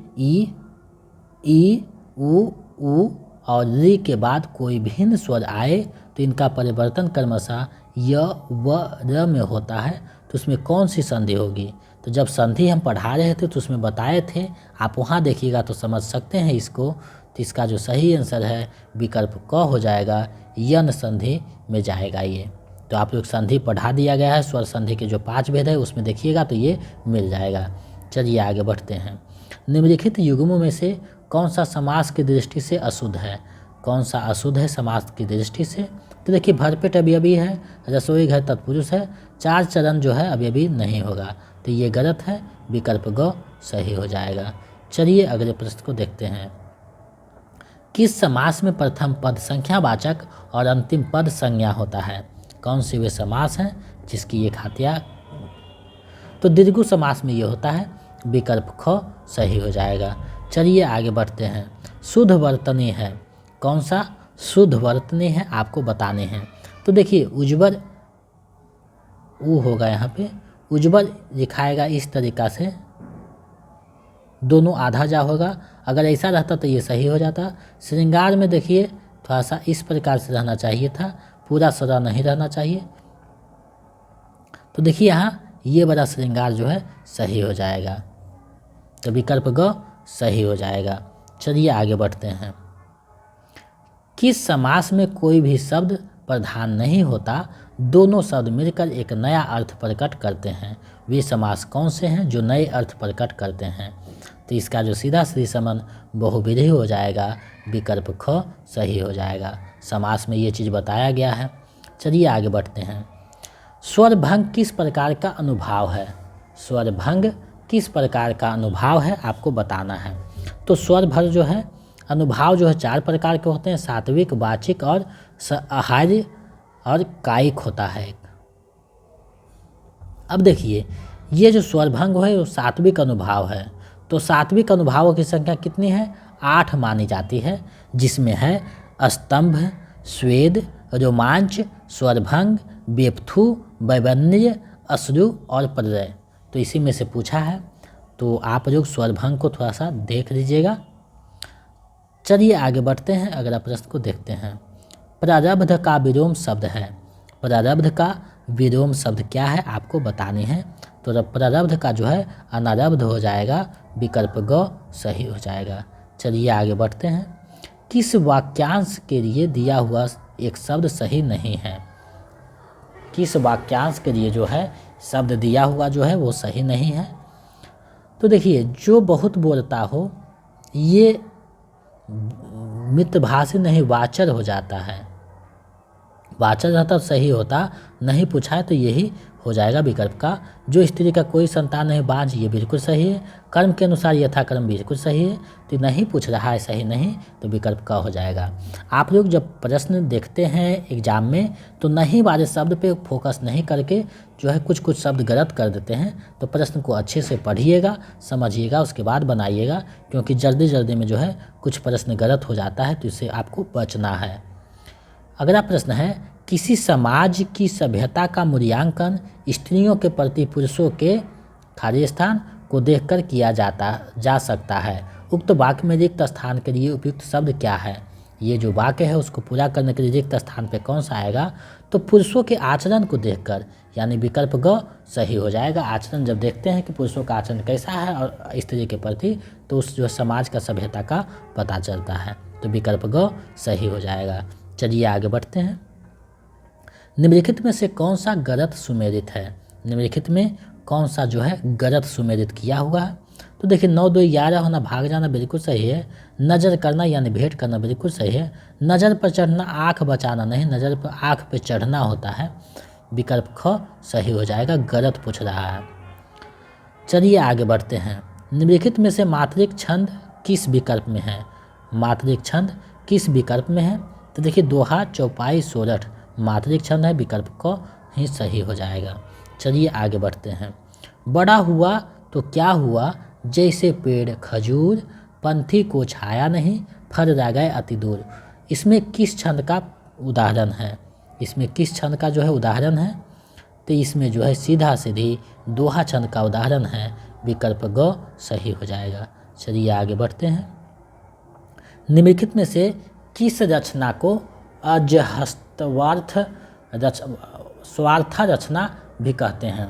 ई उ और री के बाद कोई भिन्न स्वर आए तो इनका परिवर्तन क्रमशः य व र में होता है, तो उसमें कौन सी संधि होगी। तो जब संधि हम पढ़ा रहे थे तो उसमें बताए थे, आप वहाँ देखिएगा तो समझ सकते हैं इसको। तो इसका जो सही आंसर है विकल्प क हो जाएगा, यन संधि में जाएगा ये। तो आप लोग संधि पढ़ा दिया गया है, स्वर संधि के जो 5 भेद है उसमें देखिएगा तो ये मिल जाएगा। चलिए आगे बढ़ते हैं। निम्नलिखित युग्मों में से कौन सा समास की दृष्टि से अशुद्ध है। कौन सा अशुद्ध है समास की दृष्टि से। तो देखिए भरपेट अवयवी है, रसोई घर तत्पुरुष है, 4 चरण जो है अवयवी नहीं होगा, तो ये गलत है, विकल्प ग सही हो जाएगा। चलिए अगले प्रश्न को देखते हैं। किस समास में प्रथम पद संख्यावाचक और अंतिम पद संज्ञा होता है। कौन सी वे समास हैं जिसकी एक हाथिया। तो द्विगु समास में ये होता है, विकल्प ख सही हो जाएगा। चलिए आगे बढ़ते हैं। शुद्ध वर्तनी है, कौन सा शुद्ध वर्तनी है आपको बताने हैं। तो देखिए उज्ज्वल ऊ होगा, यहाँ पे उज्ज्वल दिखाएगा इस तरीक़ा से, दोनों आधा जा होगा। अगर ऐसा रहता तो ये सही हो जाता। श्रृंगार में देखिए थोड़ा सा इस प्रकार से रहना चाहिए था, पूरा सदा नहीं रहना चाहिए। तो देखिए यहाँ ये बड़ा श्रृंगार जो है सही हो जाएगा, तो विकल्प ग सही हो जाएगा। चलिए आगे बढ़ते हैं। किस समास में कोई भी शब्द प्रधान नहीं होता, दोनों शब्द मिलकर एक नया अर्थ प्रकट करते हैं। वे समास कौन से हैं जो नए अर्थ प्रकट करते हैं। तो इसका जो सीधा सीधी संबंध बहुविधि हो जाएगा, विकल्प ख सही हो जाएगा। समास में ये चीज़ बताया गया है। चलिए आगे बढ़ते हैं। स्वर भंग किस प्रकार का अनुभाव है। स्वर भंग किस प्रकार का अनुभाव है आपको बताना है। तो स्वर भंग जो है अनुभाव जो है 4 प्रकार के होते हैं, सात्विक, वाचिक और आहार्य और कायिक होता है। अब देखिए ये जो स्वर भंग है वो सात्विक अनुभाव है। तो सात्विक अनुभावों की संख्या कितनी है, 8 मानी जाती है, जिसमें है स्तंभ, स्वेद, रोमांच, स्वरभंग, बेपथू, वैवन्य, अश्रु और प्रलय। तो इसी में से पूछा है, तो आप लोग स्वरभंग को थोड़ा सा देख लीजिएगा। चलिए आगे बढ़ते हैं, अगला प्रश्न को देखते हैं। प्रारब्ध का विलोम शब्द है। प्रारब्ध का विलोम शब्द क्या है आपको बताने हैं। तो प्रारब्ध का जो है अनारब्ध हो जाएगा, विकल्प ग सही हो जाएगा। चलिए आगे बढ़ते हैं। किस वाक्यांश के लिए दिया हुआ एक शब्द सही नहीं है। किस वाक्यांश के लिए जो है शब्द दिया हुआ जो है वो सही नहीं है। तो देखिए जो बहुत बोलता हो ये मितभाषी नहीं वाचर हो जाता है। वाचर रहता तो सही होता, नहीं पूछा है तो यही हो जाएगा विकल्प का। जो स्त्री का कोई संतान नहीं बाज, ये बिल्कुल सही है। कर्म के अनुसार यथाकर्म बिल्कुल सही है। तो नहीं पूछ रहा है सही नहीं, तो विकल्प का हो जाएगा। आप लोग जब प्रश्न देखते हैं एग्जाम में तो नहीं वाले शब्द पे फोकस नहीं करके जो है कुछ कुछ शब्द गलत कर देते हैं। तो प्रश्न को अच्छे से पढ़िएगा, समझिएगा, उसके बाद बनाइएगा, क्योंकि जल्दी जल्दी में जो है कुछ प्रश्न गलत हो जाता है, तो इससे आपको बचना है। अगला प्रश्न है, किसी समाज की सभ्यता का मूल्यांकन स्त्रियों के प्रति पुरुषों के खाली स्थान को देखकर किया जा सकता है। उक्त वाक्य में रिक्त स्थान के लिए उपयुक्त शब्द क्या है। ये जो वाक्य है उसको पूरा करने के लिए रिक्त स्थान पे कौन सा आएगा। तो पुरुषों के आचरण को देखकर, यानी विकल्प ग सही हो जाएगा। आचरण जब देखते हैं कि पुरुषों का आचरण कैसा है और स्त्री के प्रति, तो उस जो समाज का सभ्यता का पता चलता है। तो विकल्प ग सही हो जाएगा। चलिए आगे बढ़ते हैं। निम्नलिखित में से कौन सा गलत सुमेलित है। निम्नलिखित में कौन सा जो है गलत सुमेलित किया हुआ है। तो देखिए 9 2 11 होना, भाग जाना बिल्कुल सही है। नज़र करना यानी भेंट करना बिल्कुल सही है। नज़र पर चढ़ना, आँख बचाना नहीं, नज़र पर आँख पे चढ़ना होता है। विकल्प ख सही हो जाएगा, गलत पूछ रहा है। चलिए आगे बढ़ते हैं। निम्नलिखित में से मात्रिक छंद किस विकल्प में है। मात्रिक छंद किस विकल्प में है? तो देखिए दोहा, चौपाई, सोरठ मात्रिक छंद है, विकल्प क ही सही हो जाएगा। चलिए आगे बढ़ते हैं। बड़ा हुआ तो क्या हुआ, जैसे पेड़ खजूर, पंथी को छाया नहीं, फल रह गए अति दूर। इसमें किस छंद का उदाहरण है? इसमें किस छंद का जो है उदाहरण है? तो इसमें जो है सीधा सीधी दोहा छंद का उदाहरण है, विकल्प ग सही हो जाएगा। चलिए आगे बढ़ते हैं। निम्नलिखित में से किस रचना को स्वार्थ रचना भी कहते हैं?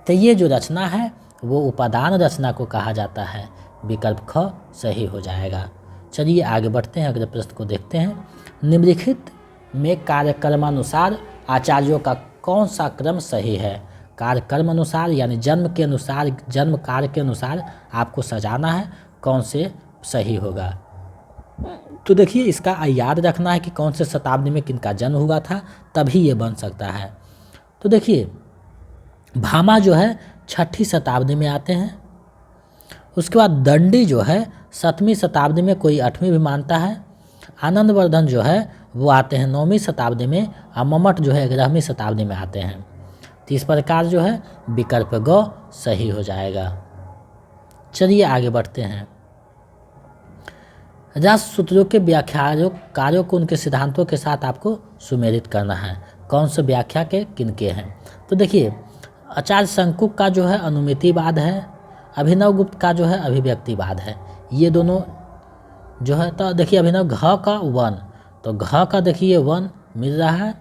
तो ये जो रचना है वो उपादान रचना को कहा जाता है, विकल्प ख सही हो जाएगा। चलिए आगे बढ़ते हैं, अगले प्रश्न को देखते हैं। निम्नलिखित में कार्यक्रमानुसार आचार्यों का कौन सा क्रम सही है? कार्यक्रम अनुसार यानी जन्म के अनुसार, जन्म कार्य के अनुसार आपको सजाना है, कौन से सही होगा? तो देखिए इसका याद रखना है कि कौन से शताब्दी में किनका जन्म हुआ था, तभी ये बन सकता है। तो देखिए भामा जो है 6ठी शताब्दी में आते हैं। उसके बाद दंडी जो है 7वीं शताब्दी में, कोई 8वीं भी मानता है। आनंदवर्धन जो है वो आते हैं 9वीं शताब्दी में, और मम्मट जो है 11वीं शताब्दी में आते हैं। तो इस प्रकार जो है विकल्प ग सही हो जाएगा। चलिए आगे बढ़ते हैं। रस सूत्रों के व्याख्याओं कार्यों को उनके सिद्धांतों के साथ आपको सुमेलित करना है। कौन से व्याख्या के किनके हैं? तो देखिए आचार्य शंकु का जो है अनुमितिवाद है, अभिनव गुप्त का जो है अभिव्यक्तिवाद है। ये दोनों जो है, तो देखिए अभिनव घ का 1, तो घ का देखिए 1 मिल रहा है।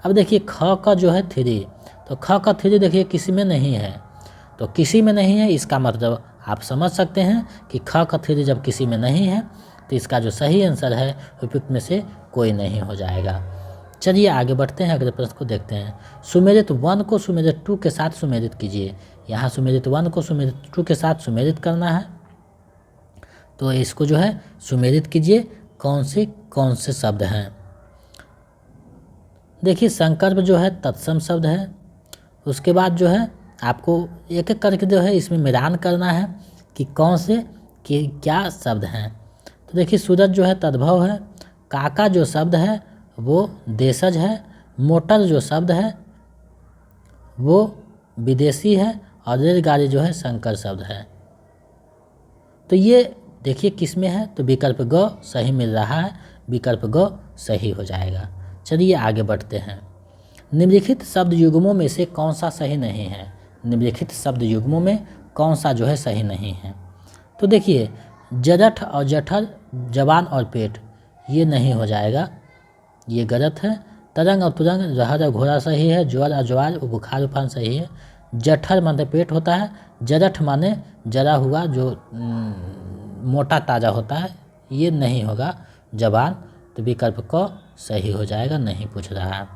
अब देखिए ख का जो है 3, तो ख का 3 देखिए किसी में नहीं है, तो किसी में नहीं है इसका मतलब आप समझ सकते हैं कि ख का 3 जब किसी में नहीं है तो इसका जो सही आंसर है उपयुक्त में से कोई नहीं हो जाएगा। चलिए आगे बढ़ते हैं, अगले प्रश्न को देखते हैं। सुमेलित 1 को सुमेलित 2 के साथ सुमेलित कीजिए। यहाँ सुमेलित 1 को सुमेलित 2 के साथ सुमेलित करना है, तो इसको जो है सुमेलित कीजिए। कौन से शब्द हैं? देखिए संकल्प जो है तत्सम शब्द है। उसके बाद जो है आपको एक एक करके जो है इसमें मिलान करना है कि कौन से कि क्या शब्द हैं। तो देखिए सूरज जो है तद्भव है, काका जो शब्द है वो देशज है, मोटर जो शब्द है वो विदेशी है, और रेलगाड़ी जो है संकर शब्द है। तो ये देखिए किस में है, तो विकल्प ग सही मिल रहा है, विकल्प ग सही हो जाएगा। चलिए आगे बढ़ते हैं। निम्नलिखित शब्द युग्मों में से कौन सा सही नहीं है? निम्नलिखित शब्द युग्मों में कौन सा जो है सही नहीं है? तो देखिए जजठ और जठर, जवान और पेट, ये नहीं हो जाएगा, ये गलत है। तरंग और तुरंग, रहर और घोड़ा सही है। ज्वर और ज्वार, बुखार उफान सही है। जठर माने पेट होता है, जजठ माने जरा हुआ जो मोटा ताज़ा होता है, ये नहीं होगा जवान, तो विकल्प क सही हो जाएगा, नहीं पूछ रहा है।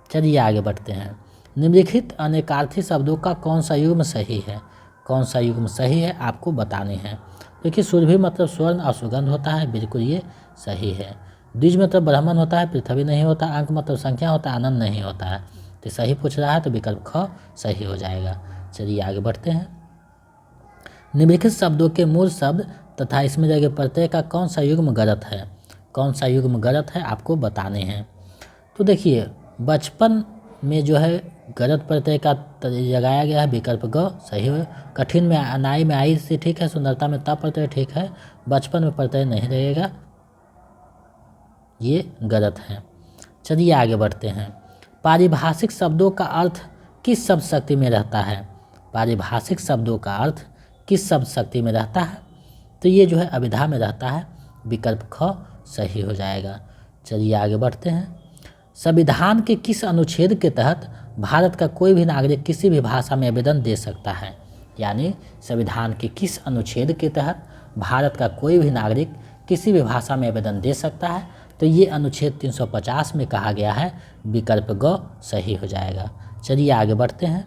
चलिए आगे बढ़ते हैं। निम्नलिखित अनेकार्थी शब्दों का कौन सा युग्म सही है? कौन सा युग्म सही है आपको बताने हैं। देखिए सुरभि मतलब स्वर्ण और सुगंध होता है, बिल्कुल ये सही है। द्विज मतलब ब्राह्मण होता है, पृथ्वी नहीं होता। अंक मतलब संख्या होता है, आनंद नहीं होता है। तो सही पूछ रहा है, तो विकल्प ख सही हो जाएगा। चलिए आगे बढ़ते हैं। निम्नलिखित शब्दों के मूल शब्द तथा इसमें जगह प्रत्यय का कौन सा युग्म गलत है? कौन सा युग्म गलत है आपको बताने हैं। तो देखिए बचपन में जो है गलत प्रत्यय का लगाया गया है, विकल्प ग सही है। कठिन में अनाई में आई से ठीक है, सुंदरता में ता प्रत्यय ठीक है, बचपन में प्रत्यय नहीं रहेगा, ये गलत है। चलिए आगे बढ़ते हैं। पारिभाषिक शब्दों का अर्थ किस शब्द शक्ति में रहता है? पारिभाषिक शब्दों का अर्थ किस शब्द शक्ति में रहता है? तो ये जो है अभिधा में रहता है, विकल्प ख सही हो जाएगा। चलिए आगे बढ़ते हैं। संविधान के किस अनुच्छेद के तहत भारत का कोई भी नागरिक किसी भी भाषा में आवेदन दे सकता है? यानी संविधान के किस अनुच्छेद के तहत भारत का कोई भी नागरिक किसी भी भाषा में आवेदन दे सकता है? तो ये अनुच्छेद 350 में कहा गया है, विकल्प ग सही हो जाएगा। चलिए आगे बढ़ते हैं।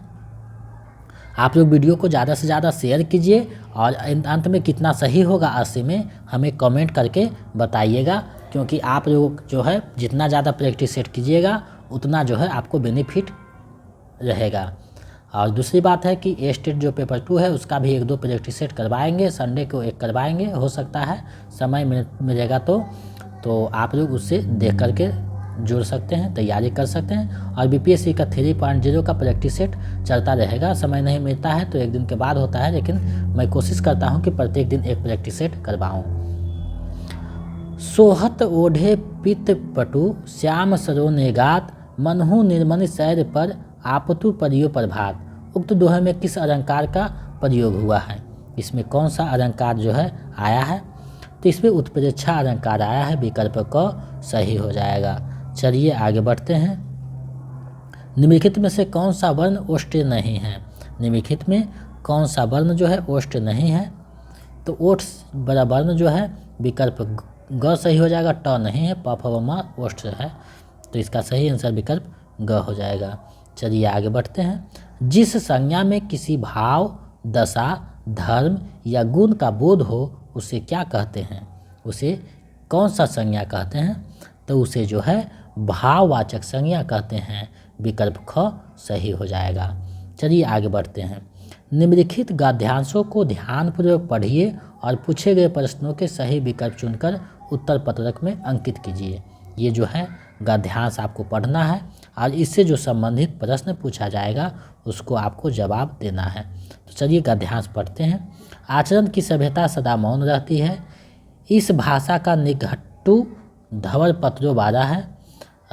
आप लोग वीडियो को ज़्यादा से ज़्यादा शेयर कीजिए, और अंत में कितना सही होगा 80 में हमें कमेंट करके बताइएगा, क्योंकि आप लोग जो है जितना ज़्यादा प्रैक्टिस सेट कीजिएगा उतना जो है आपको बेनिफिट रहेगा। और दूसरी बात है कि ए स्टेट जो पेपर 2 है उसका भी 1-2 प्रैक्टिस सेट करवाएंगे, संडे को एक करवाएंगे, हो सकता है समय मिलेगा तो तो आप लोग उससे देख करके जुड़ सकते हैं, तैयारी कर सकते हैं। और बीपीएससी का 3.0 का प्रैक्टिस सेट चलता रहेगा। समय नहीं मिलता है तो एक दिन के बाद होता है, लेकिन मैं कोशिश करता हूं कि प्रत्येक दिन एक प्रैक्टिस सेट करवाऊं। सोहत ओढ़े पित पटु श्याम सरो नेगात मनहु निर्मन सैर पर आपतु परियो प्रभात। उक्त दोहे में किस अलंकार का प्रयोग हुआ है? इसमें कौन सा अलंकार जो है आया है? तो इसमें उत्प्रेक्षा अलंकार आया है। विकल्प क सही हो जाएगा। चलिए आगे बढ़ते हैं। निम्नलिखित में से कौन सा वर्ण ओष्ठ नहीं है? निम्नलिखित में कौन सा वर्ण जो है ओष्ठ नहीं है? तो ओठ बड़ा वर्ण जो है विकल्प ग सही हो जाएगा। ट नहीं है, प फ व म ओष्ठ है, तो इसका सही आंसर विकल्प ग हो जाएगा। चलिए आगे बढ़ते हैं। जिस संज्ञा में किसी भाव, दशा, धर्म या गुण का बोध हो उसे क्या कहते हैं? उसे कौन सा संज्ञा कहते हैं? तो उसे जो है भाववाचक संज्ञा कहते हैं। विकल्प ख सही हो जाएगा। चलिए आगे बढ़ते हैं। निम्नलिखित गद्यांशों को ध्यानपूर्वक पढ़िए और पूछे गए प्रश्नों के सही विकल्प चुनकर उत्तर पत्रक में अंकित कीजिए। ये जो है गद्यांश आपको पढ़ना है और इससे जो संबंधित प्रश्न पूछा जाएगा उसको आपको जवाब देना है। तो चलिए गद्यांश पढ़ते हैं। आचरण की सभ्यता सदा मौन रहती है। इस भाषा का निघट्टू धवल पत्रों वाला है।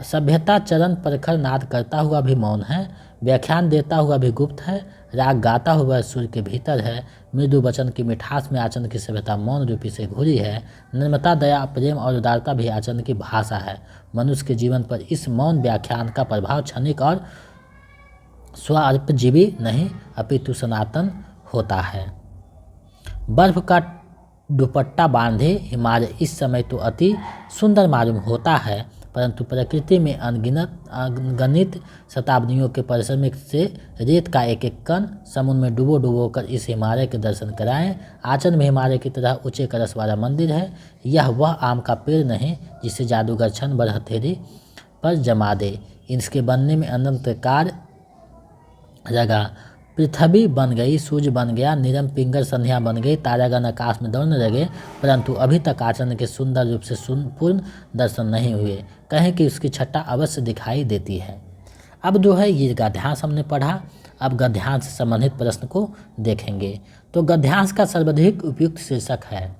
सभ्यता चरण प्रखर नाद करता हुआ भी मौन है। व्याख्यान देता हुआ भी गुप्त है। राग गाता हुआ सुर के भीतर है। मृदु वचन की मिठास में आचरण की सभ्यता मौन रूपी से घुरी है। नम्रता, दया, प्रेम और उदारता भी आचरण की भाषा है। मनुष्य के जीवन पर इस मौन व्याख्यान का प्रभाव क्षणिक और स्वाल्पजीवी नहीं अपितु सनातन होता है। बर्फ का दुपट्टा बांधे हिमालय इस समय तो अति सुंदर मालूम होता है, परंतु प्रकृति में अनगिनत शताब्दियों के परिश्रम से रेत का एक एक कण समुद्र में डूबो डूबो कर इस हिमालय के दर्शन कराएं। आचरण में हिमालय की तरह ऊंचे कलश वाला मंदिर है। यह वह आम का पेड़ नहीं जिसे जादूगर क्षण भर हथेली पर जमा दे। इसके बनने में अनंतकार लगा। पृथ्वी बन गई, सूर्य बन गया, नीरम पिंगल संध्या बन गई, तारागण आकाश में दौड़ने लगे, परंतु अभी तक आचरण के सुंदर रूप से पूर्ण दर्शन नहीं हुए। कहें कि उसकी छटा अवश्य दिखाई देती है। अब जो है ये गद्यांश हमने पढ़ा। अब गद्यांश से संबंधित प्रश्न को देखेंगे। तो गद्यांश का सर्वाधिक उपयुक्त शीर्षक है,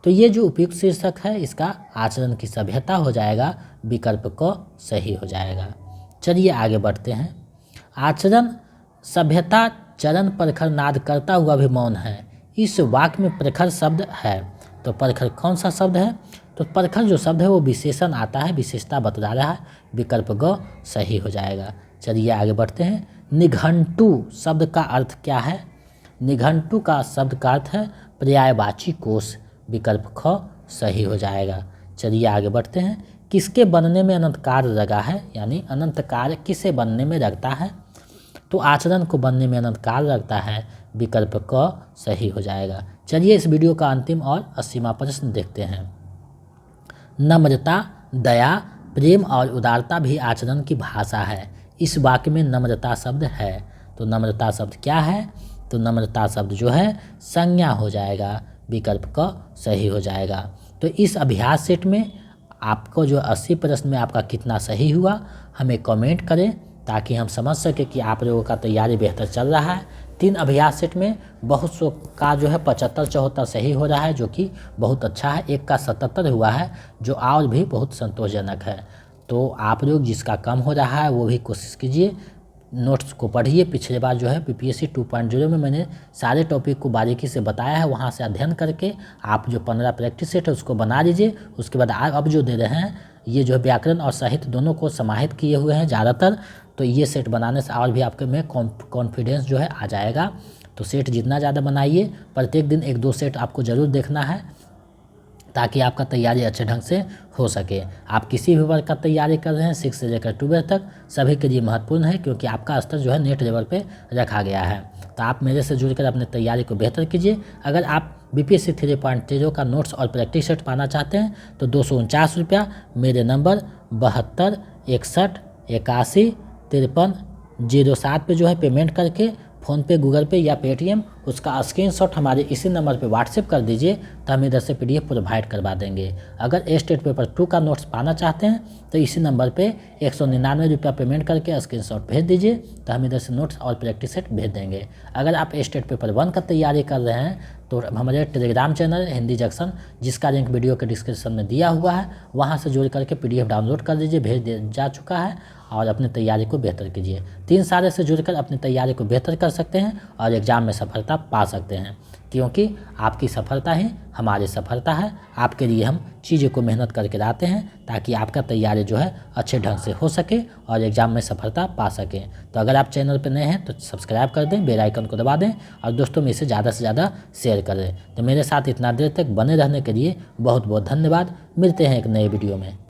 तो ये जो उपयुक्त शीर्षक है इसका आचरण की सभ्यता हो जाएगा। विकल्प क सही हो जाएगा। चलिए आगे बढ़ते हैं। आचरण सभ्यता चरण प्रखर नाद करता हुआ भी मौन है। इस वाक्य में प्रखर शब्द है, तो प्रखर कौन सा शब्द है? तो प्रखर जो शब्द है वो विशेषण आता है, विशेषता बतला रहा है। विकल्प ग सही हो जाएगा। चलिए आगे बढ़ते हैं। निघंटू शब्द का अर्थ क्या है? निघंटू का शब्द का अर्थ है पर्यायवाची कोश। विकल्प ख सही हो जाएगा। चलिए आगे बढ़ते हैं। किसके बनने में अनंत कार्य लगा है? यानी अनंत कार्य किसे बनने में लगता है? तो आचरण को बनने में अनंत काल लगता है। विकल्प क सही हो जाएगा। चलिए इस वीडियो का अंतिम और 80वां प्रश्न देखते हैं। नम्रता, दया, प्रेम और उदारता भी आचरण की भाषा है। इस वाक्य में नम्रता शब्द है, तो नम्रता शब्द क्या है? तो नम्रता शब्द जो है संज्ञा हो जाएगा। विकल्प क सही हो जाएगा। तो इस अभ्यास सेट में आपको जो 80 प्रश्न में आपका कितना सही हुआ हमें कमेंट करें, ताकि हम समझ सके कि आप लोगों का तैयारी बेहतर चल रहा है। 3 अभ्यास सेट में बहुत सौ का जो है 75-74 सही हो रहा है, जो कि बहुत अच्छा है। एक का 77 हुआ है, जो और भी बहुत संतोषजनक है। तो आप लोग जिसका कम हो रहा है वो भी कोशिश कीजिए, नोट्स को पढ़िए। पिछले बार जो है बीपीएससी 2.0 में मैंने सारे टॉपिक को बारीकी से बताया है, वहाँ से अध्ययन करके आप जो 15 प्रैक्टिस सेट है उसको बना लीजिए। उसके बाद अब जो दे रहे हैं ये जो है व्याकरण और साहित्य दोनों को समाहित किए हुए हैं ज़्यादातर, तो ये सेट बनाने से और भी आपके में कॉन्फिडेंस जो है आ जाएगा। तो सेट जितना ज़्यादा बनाइए, प्रत्येक दिन 1-2 सेट आपको ज़रूर देखना है, ताकि आपका तैयारी अच्छे ढंग से हो सके। आप किसी भी वर्ग का तैयारी कर रहे हैं 6 से लेकर 12 तक, सभी के लिए महत्वपूर्ण है, क्योंकि आपका स्तर जो है नेट लेवल पे रखा गया है। तो आप मेरे से जुड़कर अपने तैयारी को बेहतर कीजिए। अगर आप बीपीएससी 3.0 का नोट्स और प्रैक्टिस सेट पाना चाहते हैं तो 249 रुपया मेरे नंबर 72 61 81 53 07 पे जो है पेमेंट करके फ़ोनपे, गूगल पे या पेटीएम उसका स्क्रीनशॉट हमारे इसी नंबर पे व्हाट्सएप कर दीजिए, तो हम इधर से PDF प्रोवाइड करवा देंगे। अगर स्टेट पेपर 2 का नोट्स पाना चाहते हैं तो इसी नंबर पे 199 रुपया पेमेंट करके स्क्रीनशॉट भेज दीजिए, तो हम इधर से नोट्स और प्रैक्टिस सेट भेज देंगे। अगर आप स्टेट पेपर 1 का तैयारी कर रहे हैं तो हमारे टेलीग्राम चैनल हिंदी जंक्शन, जिसका लिंक वीडियो के डिस्क्रिप्शन में दिया हुआ है, वहाँ से जुड़ करके PDF डाउनलोड कर लीजिए, भेज जा चुका है, और अपनी तैयारी को बेहतर कीजिए। 3 साल से जुड़कर अपनी तैयारी को बेहतर कर सकते हैं और एग्ज़ाम में सफलता पा सकते हैं, क्योंकि आपकी सफलता ही हमारी सफलता है। आपके लिए हम चीज़ों को मेहनत करके लाते हैं ताकि आपका तैयारी जो है अच्छे ढंग से हो सके और एग्ज़ाम में सफलता पा सकें। तो अगर आप चैनल पर नए हैं तो सब्सक्राइब कर दें, बेल आइकन को दबा दें और दोस्तों में इसे ज़्यादा से ज़्यादा शेयर करें। तो मेरे साथ इतना देर तक बने रहने के लिए बहुत बहुत धन्यवाद। मिलते हैं एक नए वीडियो में।